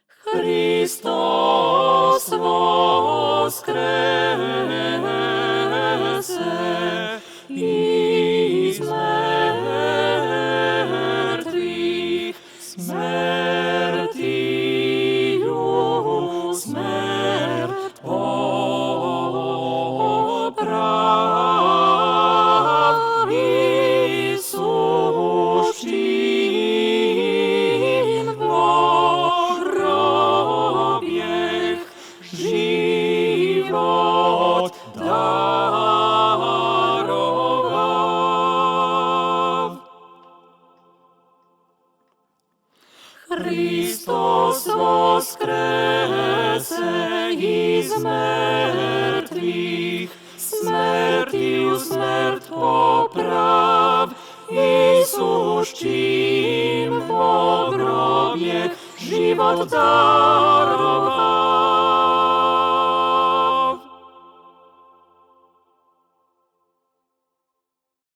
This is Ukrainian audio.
Христос воскресе із мертвих, смертію смерть поправ, і сущим вороб'єх живот даровав. Христос воскресе із мертвих, смертію смерть поправ, і сущим в гроб'єх живот даровав.